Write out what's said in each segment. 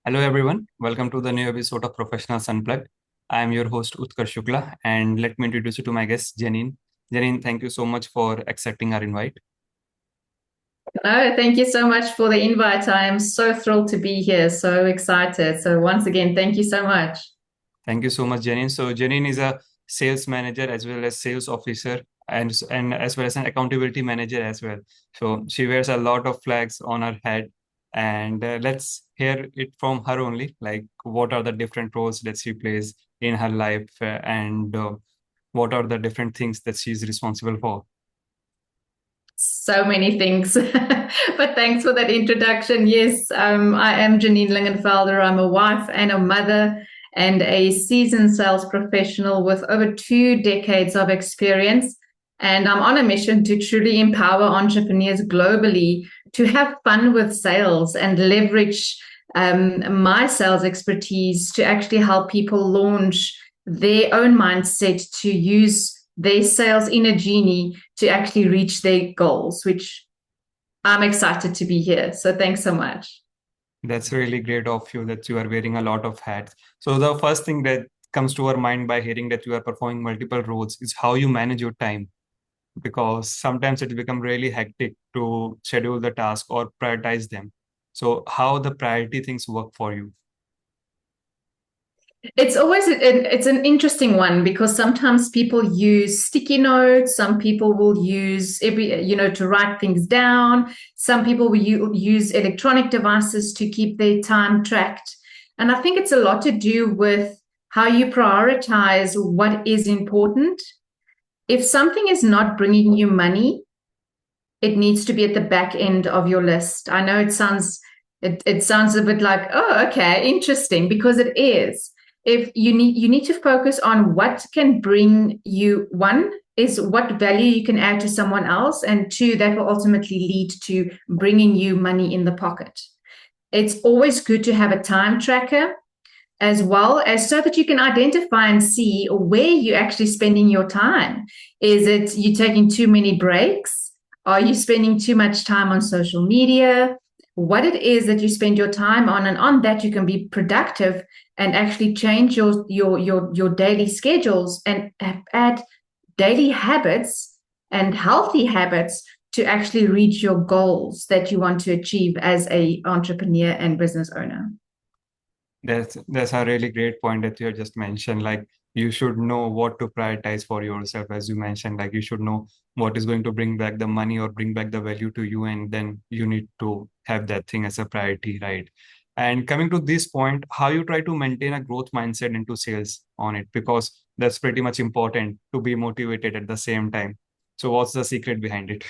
Hello, everyone. Welcome to the new episode of Professionals Unplugged. I am your host, Utkarsh Shukla, and let me introduce you to my guest, Janine. Janine, thank you so much for accepting our invite. No, thank you so much for the invite. I am so thrilled to be here, so excited. So, once again, thank you so much. Thank you so much, Janine. So, Janine is a sales manager as well as sales officer, and as well as an accountability manager as well. So, she wears a lot of flags on her head, and let's hear it from her only. Like, what are the different roles that she plays in her life, and what are the different things that she's responsible for? So many things. But thanks for that introduction. Yes, I am Janine Lingenfelder. I'm a wife and a mother and a seasoned sales professional with over 2 decades of experience. And I'm on a mission to truly empower entrepreneurs globally to have fun with sales and leverage my sales expertise to actually help people launch their own mindset to use their sales inner genie to actually reach their goals, which I'm excited to be here. So thanks so much. That's really great of you that you are wearing a lot of hats. So the first thing that comes to our mind by hearing that you are performing multiple roles is how you manage your time, because sometimes it become really hectic to schedule the task or prioritize them. So how the priority things work for you? It's an interesting one because sometimes people use sticky notes, some people will use to write things down, some people will use electronic devices to keep their time tracked. And I think it's a lot to do with how you prioritize what is important. If something is not bringing you money, it needs to be at the back end of your list. I know it sounds a bit like, oh, okay, interesting, because it is. If you need to focus on what can bring you, one is what value you can add to someone else, and two, that will ultimately lead to bringing you money in the pocket. It's always good to have a time tracker as well, as so that you can identify and see where you're actually spending your time. Is it you taking too many breaks? Are you spending too much time on social media? What it is that you spend your time on, and on that you can be productive and actually change your daily schedules and add daily habits and healthy habits to actually reach your goals that you want to achieve as a entrepreneur and business owner. That's a really great point that you have just mentioned. Like, you should know what to prioritize for yourself, as you mentioned. Like, you should know what is going to bring back the money or bring back the value to you, and then you need to have that thing as a priority, right? And coming to this point, how you try to maintain a growth mindset into sales on it, because that's pretty much important to be motivated at the same time. So what's the secret behind it?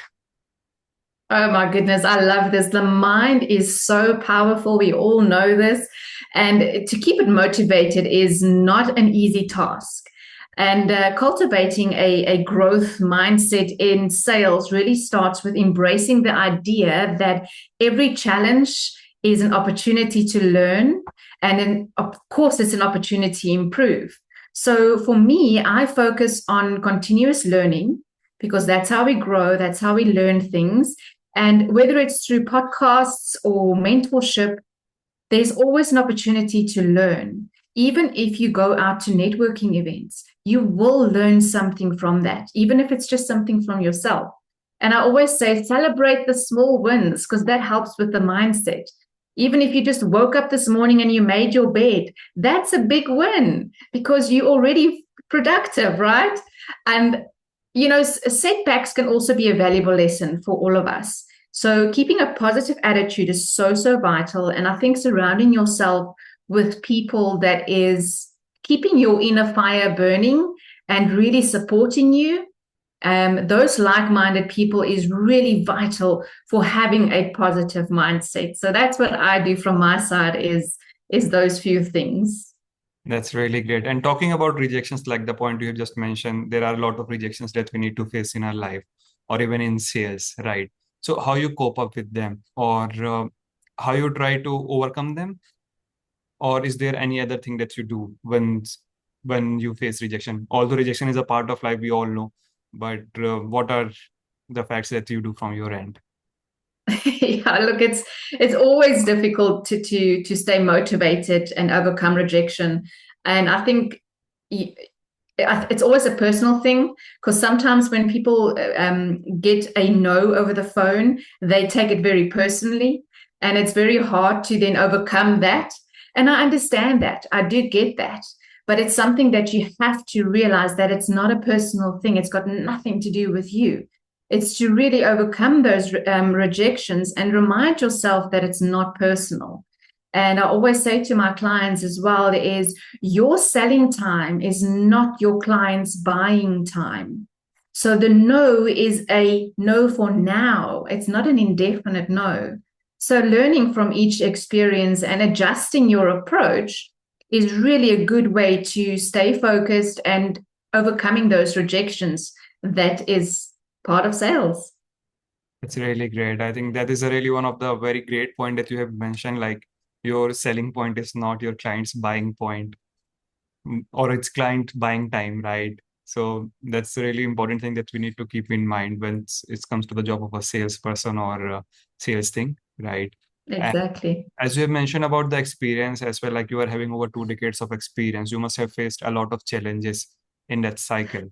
Oh my goodness, I love this. The mind is so powerful. We all know this. And to keep it motivated is not an easy task. And cultivating a growth mindset in sales really starts with embracing the idea that every challenge is an opportunity to learn. And then, of course, it's an opportunity to improve. So for me, I focus on continuous learning because that's how we grow, that's how we learn things. And whether it's through podcasts or mentorship, there's always an opportunity to learn. Even if you go out to networking events, you will learn something from that, even if it's just something from yourself. And I always say, celebrate the small wins because that helps with the mindset. Even if you just woke up this morning and you made your bed, that's a big win because you're already productive, right? And setbacks can also be a valuable lesson for all of us. So keeping a positive attitude is so vital. And I think surrounding yourself with people that is keeping your inner fire burning and really supporting you, those like-minded people is really vital for having a positive mindset. So that's what I do from my side is those few things. That's really great. And talking about rejections, like the point you have just mentioned, there are a lot of rejections that we need to face in our life or even in sales, right? So how you cope up with them, or how you try to overcome them, or is there any other thing that you do when you face rejection? Although rejection is a part of life, we all know, but what are the facts that you do from your end? Yeah, look, it's always difficult to stay motivated and overcome rejection. And I think it's always a personal thing, because sometimes when people get a no over the phone, they take it very personally, and it's very hard to then overcome that. And I understand that. I do get that. But it's something that you have to realize that it's not a personal thing. It's got nothing to do with you. It's to really overcome those rejections and remind yourself that it's not personal. And I always say to my clients as well, is your selling time is not your client's buying time. So the no is a no for now. It's not an indefinite no. So learning from each experience and adjusting your approach is really a good way to stay focused and overcoming those rejections. That is part of sales. It's really great. I think that is a really one of the very great point that you have mentioned. Like your selling point is not your client's buying point, or its client buying time, right? So that's a really important thing that we need to keep in mind when it comes to the job of a salesperson or a sales thing, right? And Exactly. as you have mentioned about the experience as well, like you are having over 2 decades of experience, you must have faced a lot of challenges in that cycle.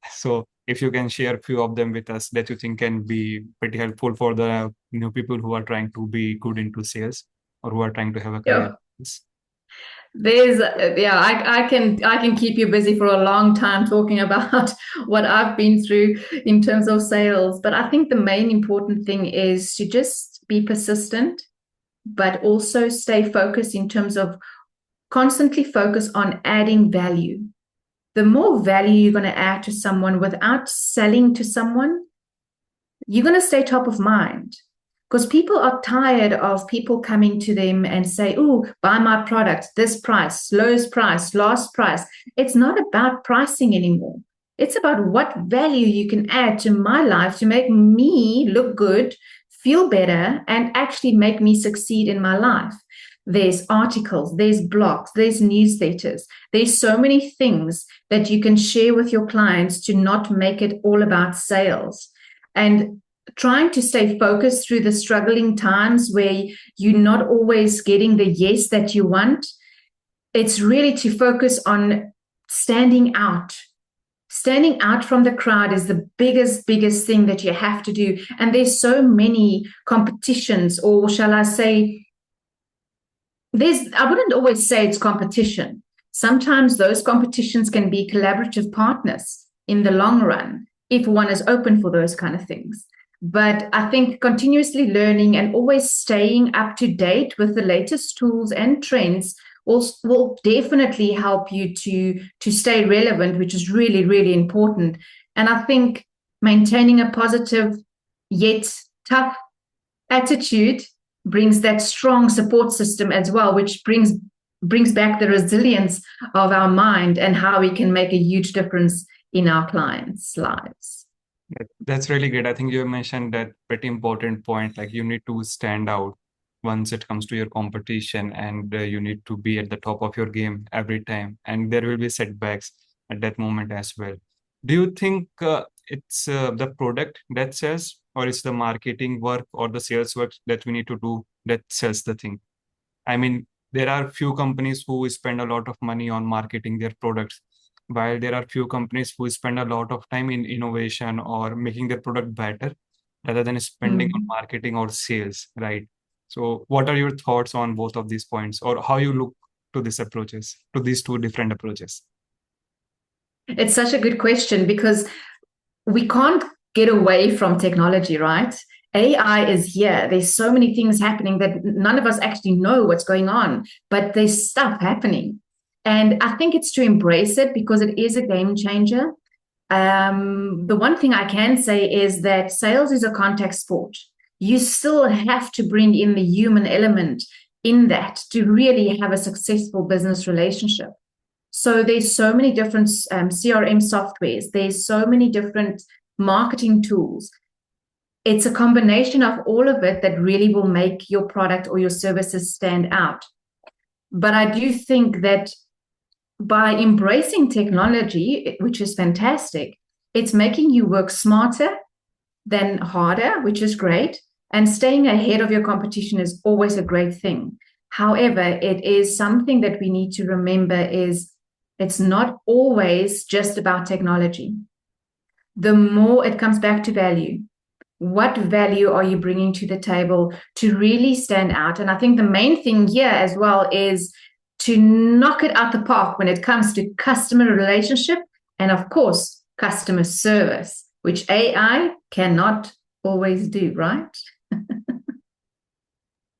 So if you can share a few of them with us that you think can be pretty helpful for the new people who are trying to be good into sales or who are trying to have a career. Yeah. There's yeah, I can keep you busy for a long time talking about what I've been through in terms of sales. But I think the main important thing is to just be persistent, but also stay focused in terms of constantly focus on adding value. The more value you're going to add to someone without selling to someone, you're going to stay top of mind, because people are tired of people coming to them and say, oh, buy my product, this price, lowest price, last price. It's not about pricing anymore. It's about what value you can add to my life to make me look good, feel better, and actually make me succeed in my life. There's articles, there's blogs, there's newsletters. There's so many things that you can share with your clients to not make it all about sales. And trying to stay focused through the struggling times where you're not always getting the yes that you want. It's really to focus on standing out. Standing out from the crowd is the biggest thing that you have to do. And there's so many competitions, or shall I say, I wouldn't always say it's competition. Sometimes those competitions can be collaborative partners in the long run, if one is open for those kind of things. But I think continuously learning and always staying up to date with the latest tools and trends will definitely help you to stay relevant, which is really, really important. And I think maintaining a positive yet tough attitude brings that strong support system as well, which brings back the resilience of our mind and how we can make a huge difference in our clients' lives. That's really great. I think you mentioned that pretty important point. Like you need to stand out once it comes to your competition, and you need to be at the top of your game every time. And there will be setbacks at that moment as well. Do you think it's the product that sells, or it's the marketing work or the sales work that we need to do that sells the thing? I mean, there are few companies who spend a lot of money on marketing their products, while there are few companies who spend a lot of time in innovation or making their product better rather than spending on Mm. marketing or sales, right? So, what are your thoughts on both of these points, or how you look to these approaches, to these two different approaches? It's such a good question, because we can't get away from technology, right? AI is here. There's so many things happening that none of us actually know what's going on, but there's stuff happening. And I think it's to embrace it, because it is a game changer. The one thing I can say is that sales is a contact sport. You still have to bring in the human element in that to really have a successful business relationship. So there's so many different CRM softwares. There's so many different marketing tools. It's a combination of all of it that really will make your product or your services stand out. But I do think that by embracing technology, which is fantastic, it's making you work smarter than harder, which is great. And staying ahead of your competition is always a great thing. However, it is something that we need to remember is it's not always just about technology. The more it comes back to value. What value are you bringing to the table to really stand out? And I think the main thing here as well is to knock it out the park when it comes to customer relationship and, of course, customer service, which AI cannot always do, right?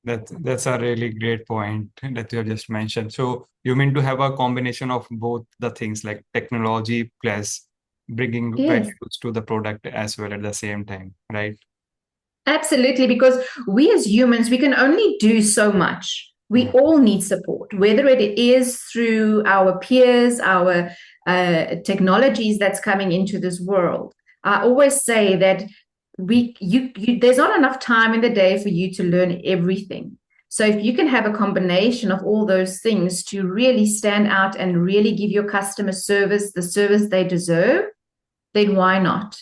That's a really great point that you have just mentioned. So you mean to have a combination of both the things like technology plus bringing Yes. values to the product as well at the same time, right? Absolutely, because we as humans, we can only do so much. We all need support, whether it is through our peers, our technologies that's coming into this world. I always say that there's not enough time in the day for you to learn everything. So if you can have a combination of all those things to really stand out and really give your customer service the service they deserve, then why not?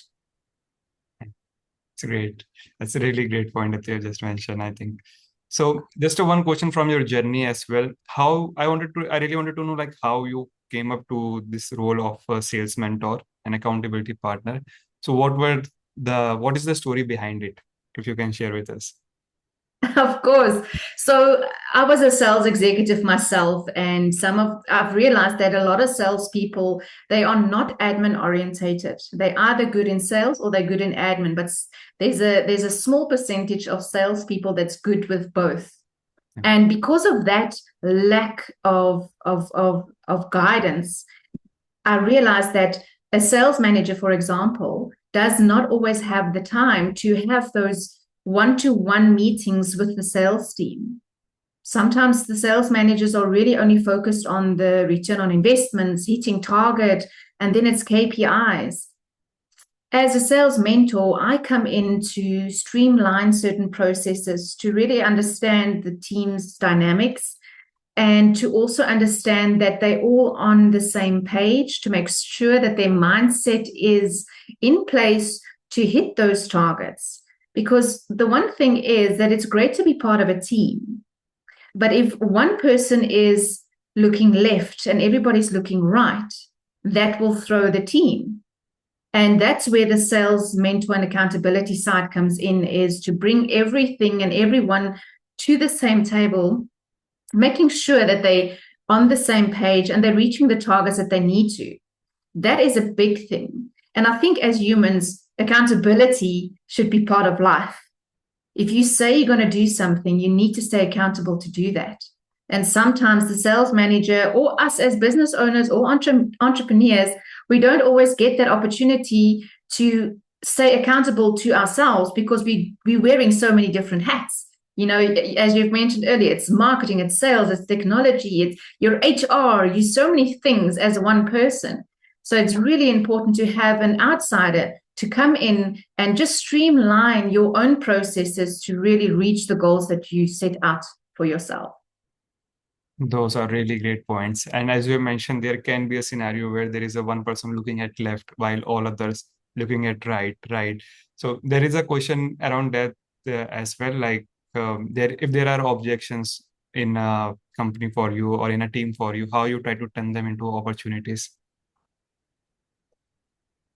It's great. That's a really great point that you just mentioned, I think. So just a one question from your journey as well. I really wanted to know like how you came up to this role of a sales mentor and accountability partner. So what is the story behind it? If you can share with us. Of course. So I was a sales executive myself, and I've realized that a lot of salespeople, they are not admin orientated. They're either good in sales or they're good in admin, but there's a small percentage of salespeople that's good with both. Yeah. And because of that lack of guidance, I realized that a sales manager, for example, does not always have the time to have those one-to-one meetings with the sales team. Sometimes the sales managers are really only focused on the return on investments, hitting target, and then it's KPIs. As a sales mentor, I come in to streamline certain processes to really understand the team's dynamics and to also understand that they're all on the same page to make sure that their mindset is in place to hit those targets. Because the one thing is that it's great to be part of a team, but if one person is looking left and everybody's looking right, that will throw the team. And that's where the sales mentor and accountability side comes in, is to bring everything and everyone to the same table, making sure that they're on the same page and they're reaching the targets that they need to. That is a big thing. And I think as humans, accountability should be part of life. If you say you're going to do something, you need to stay accountable to do that. And sometimes the sales manager or us as business owners or entrepreneurs, we don't always get that opportunity to stay accountable to ourselves because we're wearing so many different hats. You know, as you've mentioned earlier, it's marketing, it's sales, it's technology, it's your HR, you so many things as one person. So it's really important to have an outsider to come in and just streamline your own processes to really reach the goals that you set out for yourself. Those are really great points. And as you mentioned, there can be a scenario where there is a one person looking at left while all others looking at right. So there is a question around that as well, like if there are objections in a company for you or in a team for you, how you try to turn them into opportunities.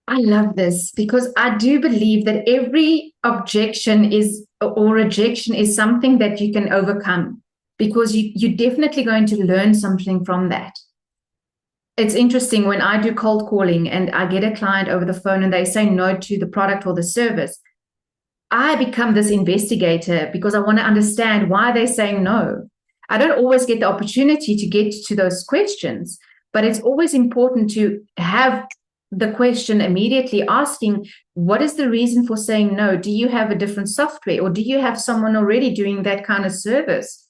I love this because I do believe that every objection is or rejection is something that you can overcome because you're definitely going to learn something from that. It's interesting when I do cold calling and I get a client over the phone and they say no to the product or the service. I become this investigator because I want to understand why they're saying no. I don't always get the opportunity to get to those questions, but it's always important to have the question immediately asking, what is the reason for saying no? Do you have a different software or do you have someone already doing that kind of service?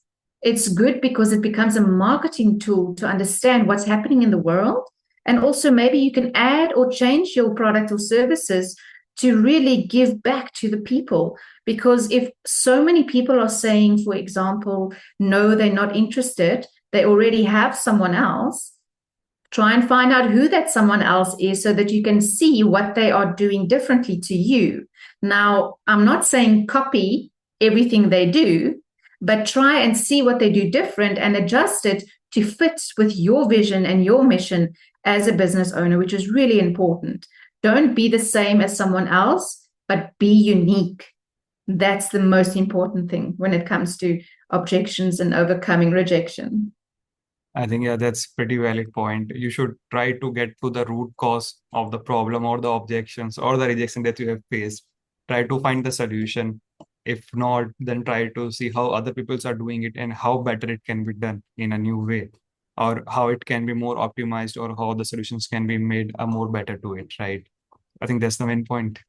It's good because it becomes a marketing tool to understand what's happening in the world. And also maybe you can add or change your product or services to really give back to the people. Because if so many people are saying, for example, no, they're not interested, they already have someone else, try and find out who that someone else is so that you can see what they are doing differently to you. Now, I'm not saying copy everything they do, but try and see what they do different and adjust it to fit with your vision and your mission as a business owner, which is really important. Don't be the same as someone else, but be unique. That's the most important thing when it comes to objections and overcoming rejection. I think, yeah, that's pretty valid point. You should try to get to the root cause of the problem or the objections or the rejection that you have faced. Try to find the solution. If not, then try to see how other people are doing it and how better it can be done in a new way, or how it can be more optimized, or how the solutions can be made a more better to it, right? I think that's the main point.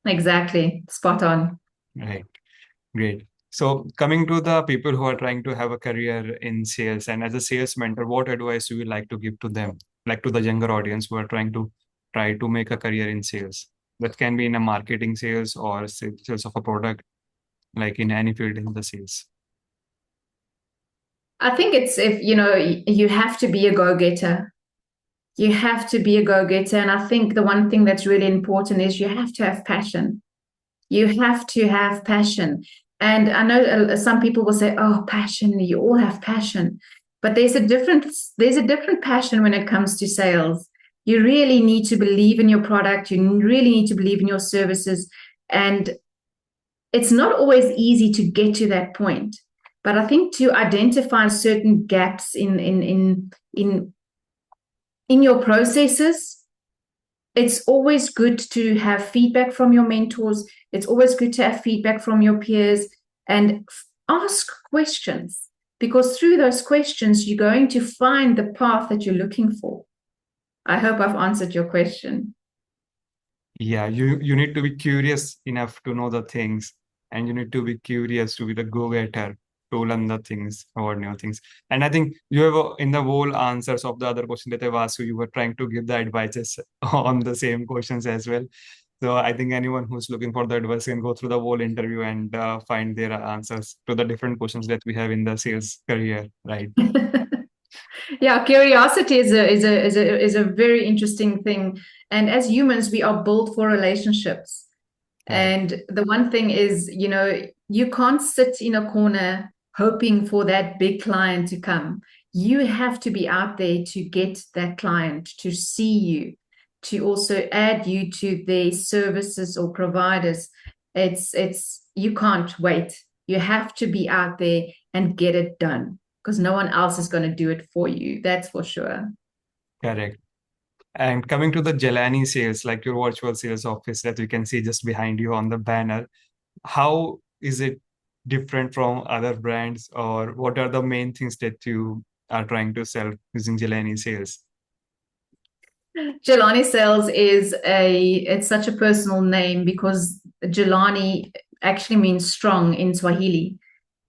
Exactly. Spot on. Right. Great. So coming to the people who are trying to have a career in sales, and as a sales mentor, what advice do you like to give to them, like to the younger audience who are try to make a career in sales? That can be in a marketing sales or sales of a product, like in any field in the sales. I think it's if, you have to be a go-getter. You have to be a go-getter. And I think the one thing that's really important is you have to have passion. You have to have passion. And I know some people will say, "Oh, passion, you all have passion." But there's a different passion when it comes to sales. You really need to believe in your product. You really need to believe in your services. And it's not always easy to get to that point. But I think to identify certain gaps in your processes, it's always good to have feedback from your mentors. It's always good to have feedback from your peers and ask questions, because through those questions, you're going to find the path that you're looking for. I hope I've answered your question. Yeah, you need to be curious enough to know the things, and you need to be curious to be the go-getter to learn the things or new things. And I think you have in the whole answers of the other question that I've asked you, you were trying to give the advices on the same questions as well. So I think anyone who's looking for the advice can go through the whole interview and find their answers to the different questions that we have in the sales career, right? Yeah, curiosity is a very interesting thing. And as humans, we are built for relationships. Correct. And the one thing is, you can't sit in a corner hoping for that big client to come. You have to be out there to get that client to see you, to also add you to their services or providers. It's you can't wait. You have to be out there and get it done, because no one else is going to do it for you. That's for sure. Correct. And coming to the Jelani sales, like your virtual sales office that you can see just behind you on the banner, how is it different from other brands, or what are the main things that you are trying to sell using Jelani sales? Jelani Sales it's such a personal name, because Jelani actually means strong in Swahili,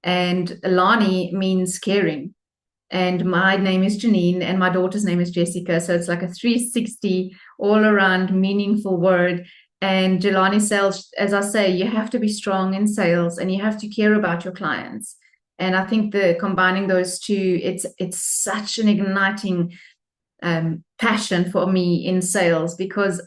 and Lani means caring. And my name is Janine, and my daughter's name is Jessica. So it's like a 360 all around meaningful word. And Jelani Sales, as I say, you have to be strong in sales and you have to care about your clients. And I think the combining those two, it's such an igniting passion for me in sales, because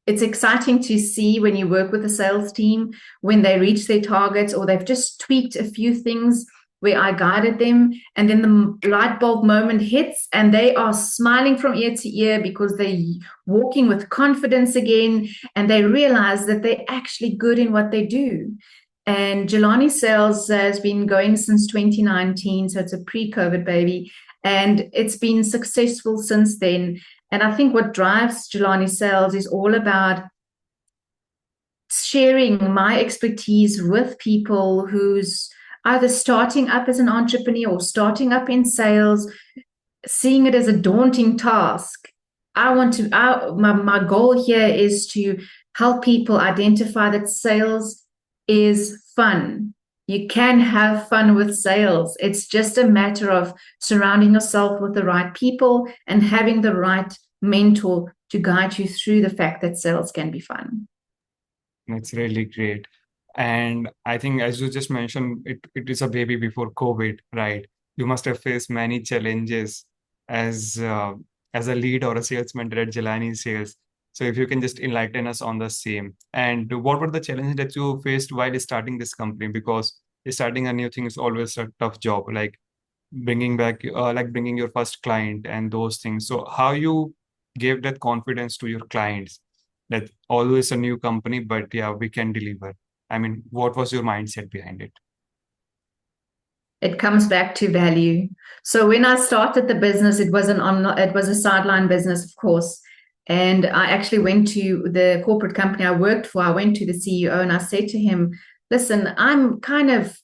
it's exciting to see when you work with a sales team, when they reach their targets or they've just tweaked a few things where I guided them, and then the light bulb moment hits and they are smiling from ear to ear because they're walking with confidence again, and they realize that they're actually good in what they do. And Jelani Sales has been going since 2019, so it's a pre-COVID baby, and it's been successful since then. And I think what drives Jelani Sales is all about sharing my expertise with people who's either starting up as an entrepreneur or starting up in sales, seeing it as a daunting task. My goal here is to help people identify that sales is fun. You can have fun with sales. It's just a matter of surrounding yourself with the right people and having the right mentor to guide you through the fact that sales can be fun. It's really great. And I think, as you just mentioned, it is a baby before COVID, right? You must have faced many challenges as as a lead or a salesman at Jelani Sales. So if you can just enlighten us on the same. And what were the challenges that you faced while starting this company? Because starting a new thing is always a tough job, like bringing your first client and those things. So how you gave that confidence to your clients that although it's a new company, but yeah, we can deliver. I mean, what was your mindset behind it? It comes back to value. So when I started the business, it was a sideline business, of course. And I actually went to the corporate company I worked for. I went to the CEO and I said to him, listen, I'm kind of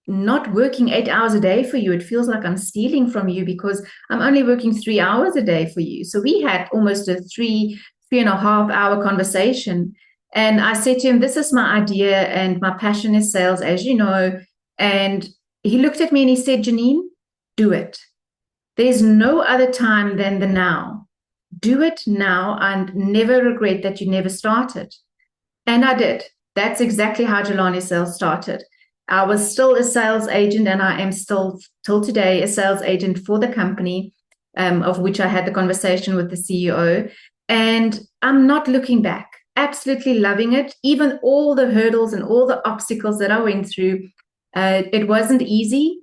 not working 8 hours a day for you. It feels like I'm stealing from you because I'm only working 3 hours a day for you. So we had almost a 3.5 hour conversation. And I said to him, this is my idea and my passion is sales, as you know. And he looked at me and he said, Janine, do it. There's no other time than the now. Do it now and never regret that you never started. And I did. That's exactly how Jelani Sales started. I was still a sales agent, and I am still, till today, a sales agent for the company, of which I had the conversation with the CEO. And I'm not looking back. Absolutely loving it. Even all the hurdles and all the obstacles that I went through, it wasn't easy.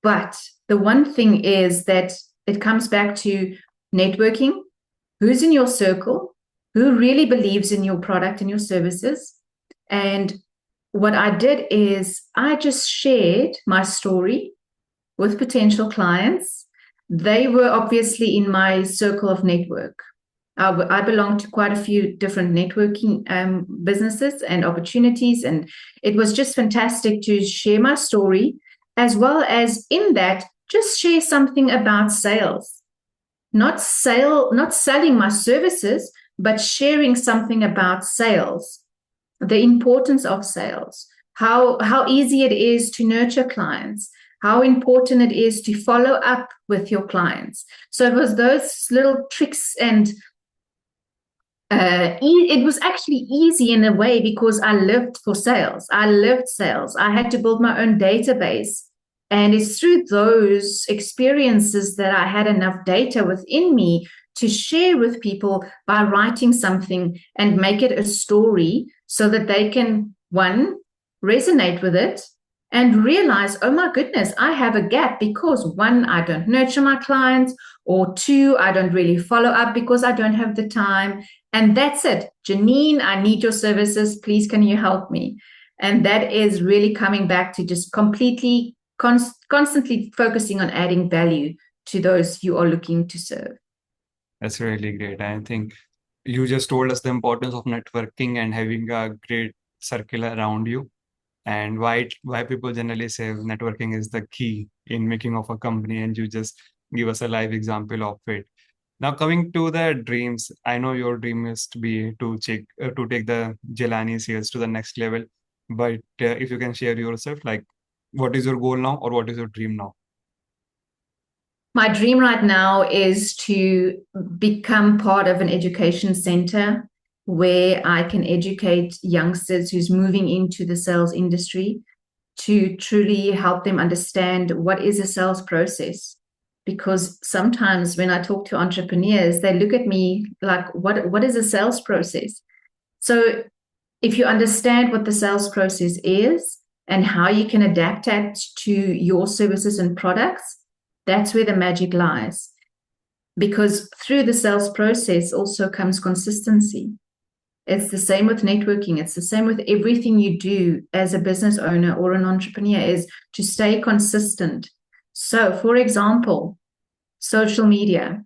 But the one thing is that it comes back to networking. Who's in your circle? Who really believes in your product and your services? And what I did is I just shared my story with potential clients. They were obviously in my circle of network. I belong to quite a few different networking businesses and opportunities, and it was just fantastic to share my story, as well as in that just share something about sales, not selling my services, but sharing something about sales, the importance of sales, how easy it is to nurture clients, how important it is to follow up with your clients. So it was those little tricks, and it was actually easy in a way because I lived for sales. I lived sales. I had to build my own database. And it's through those experiences that I had enough data within me to share with people by writing something and make it a story so that they can, one, resonate with it and realize, oh my goodness, I have a gap because one, I don't nurture my clients, or two, I don't really follow up because I don't have the time. And that's it. Janine, I need your services. Please, can you help me? And that is really coming back to just completely, constantly focusing on adding value to those you are looking to serve. That's really great. I think you just told us the importance of networking and having a great circle around you, and why people generally say networking is the key in making of a company, and you just give us a live example of it. Now coming to the dreams, I know your dream is to take the Jelani sales to the next level, but if you can share yourself, like what is your goal now, or what is your dream now? My dream right now is to become part of an education center where I can educate youngsters who's moving into the sales industry to truly help them understand what is a sales process. Because sometimes when I talk to entrepreneurs, they look at me like, what is a sales process? So if you understand what the sales process is and how you can adapt that to your services and products, that's where the magic lies. Because through the sales process also comes consistency. It's the same with networking. It's the same with everything you do as a business owner or an entrepreneur, is to stay consistent. So, for example, social media.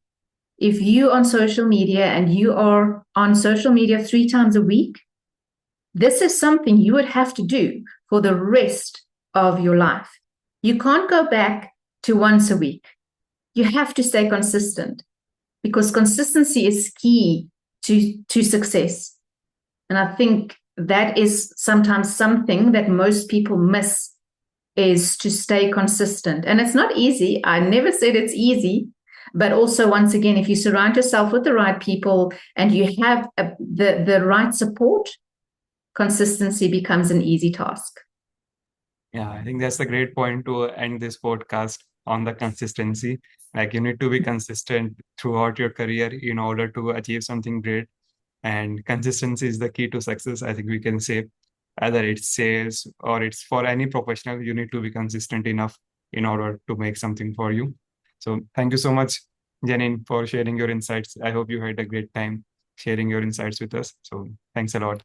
If you on social media and you are on social media 3 times a week, this is something you would have to do for the rest of your life. You can't go back to once a week. You have to stay consistent because consistency is key to success. And I think that is sometimes something that most people miss, is to stay consistent. And it's not easy. I never said it's easy. But also, once again, if you surround yourself with the right people and you have the right support, consistency becomes an easy task. Yeah, I think that's a great point to end this podcast on the consistency. Like you need to be consistent throughout your career in order to achieve something great. And consistency is the key to success. I think we can say either it's sales or it's for any professional, you need to be consistent enough in order to make something for you. So thank you so much, Janine, for sharing your insights. I hope you had a great time sharing your insights with us. So thanks a lot.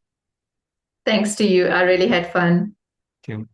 Thanks to you. I really had fun. Thank you.